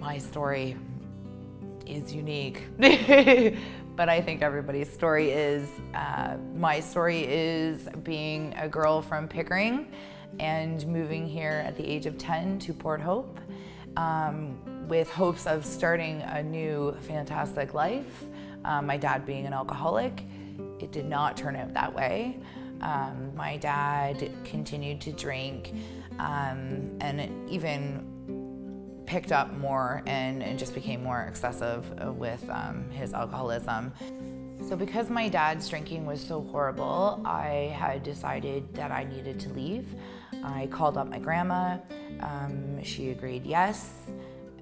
My story is unique, but I think everybody's story is. My story is being a girl from Pickering and moving here at the age of 10 to Port Hope with hopes of starting a new fantastic life. My dad being an alcoholic, it did not turn out that way. My dad continued to drink and even picked up more and just became more excessive with his alcoholism. So because my dad's drinking was so horrible, I had decided that I needed to leave. I called up my grandma. She agreed yes.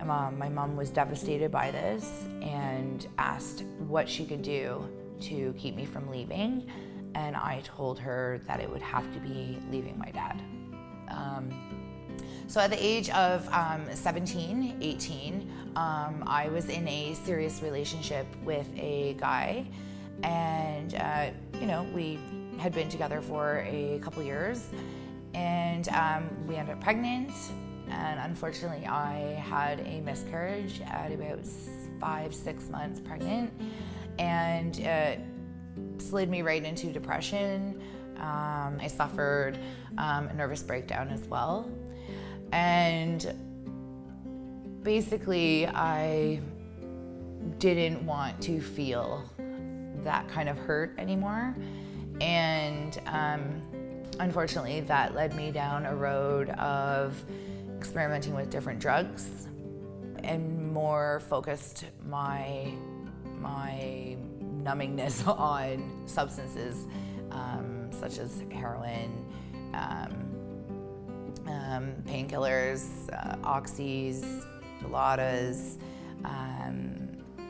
My mom was devastated by this and asked what she could do to keep me from leaving. And I told her that it would have to be leaving my dad. So at the age of 17, 18, I was in a serious relationship with a guy, and we had been together for a couple years, and we ended up pregnant, and unfortunately I had a miscarriage at about 5-6 months pregnant, and it slid me right into depression. I suffered a nervous breakdown as well. And basically, I didn't want to feel that kind of hurt anymore. And unfortunately, that led me down a road of experimenting with different drugs and more focused my numbingness on substances such as heroin, painkillers, oxys, Dilaudid,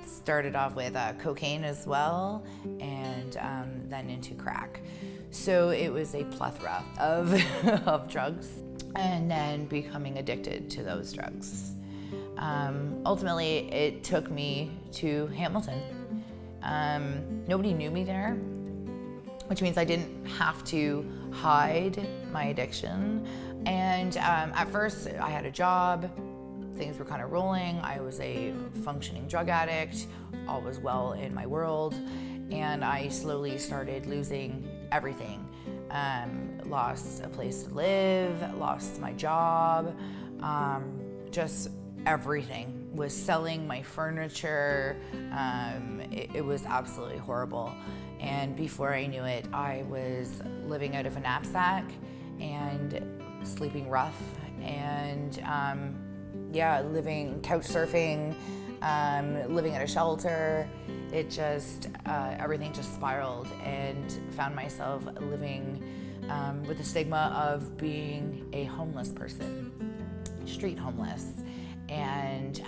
started off with cocaine as well, and then into crack. So it was a plethora of drugs, and then becoming addicted to those drugs. Ultimately, it took me to Hamilton. Nobody knew me there, which means I didn't have to hide my addiction. And at first I had a job, things were kind of rolling. I was a functioning drug addict, all was well in my world, and I slowly started losing everything. Lost a place to live, lost my job, just everything. Was selling my furniture. It was absolutely horrible. And before I knew it, I was living out of a knapsack and sleeping rough, and living couch surfing, living at a shelter. It just everything just spiraled, and found myself living with the stigma of being a homeless person, street homeless, and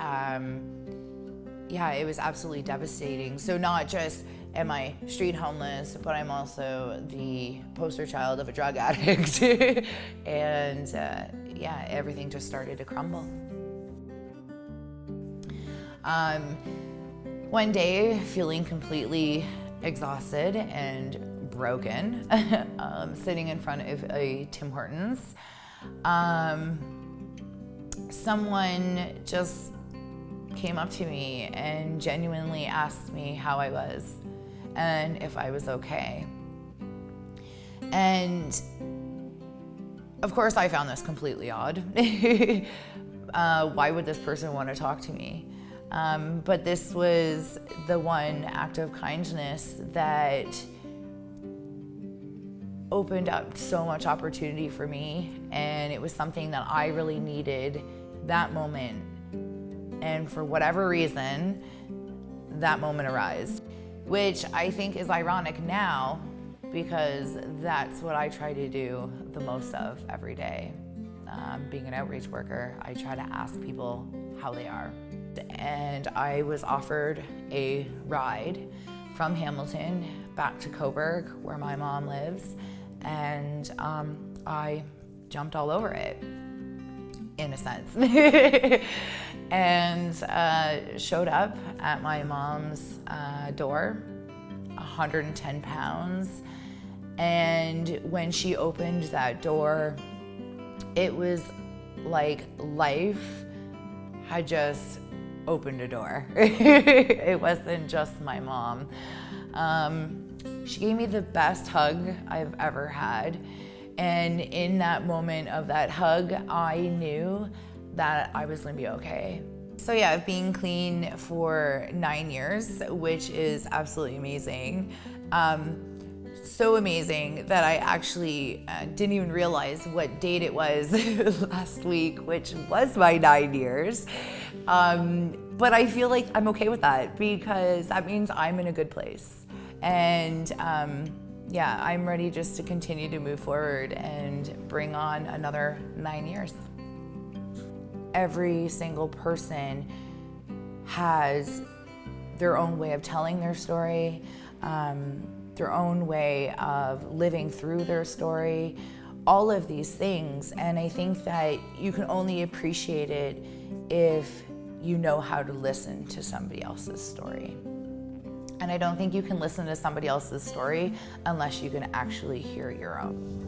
it was absolutely devastating. So not just am I street homeless, but I'm also the poster child of a drug addict. And everything just started to crumble. One day, feeling completely exhausted and broken, sitting in front of a Tim Hortons, someone just came up to me and genuinely asked me how I was and if I was okay. And of course I found this completely odd. Why would this person want to talk to me? But this was the one act of kindness that opened up so much opportunity for me, and it was something that I really needed that moment. And for whatever reason, that moment arose, which I think is ironic now, because that's what I try to do the most of every day. Being an outreach worker, I try to ask people how they are. And I was offered a ride from Hamilton back to Coburg, where my mom lives, and I jumped all over it, in a sense. And showed up at my mom's door, 110 pounds. And when she opened that door, it was like life had just opened a door. It wasn't just my mom. She gave me the best hug I've ever had. And in that moment of that hug, I knew that I was gonna be okay. So yeah, I've been clean for 9 years, which is absolutely amazing. So amazing that I actually didn't even realize what date it was last week, which was my 9 years. But I feel like I'm okay with that because that means I'm in a good place. And yeah, I'm ready just to continue to move forward and bring on another 9 years. Every single person has their own way of telling their story, their own way of living through their story, all of these things. And I think that you can only appreciate it if you know how to listen to somebody else's story. And I don't think you can listen to somebody else's story unless you can actually hear your own.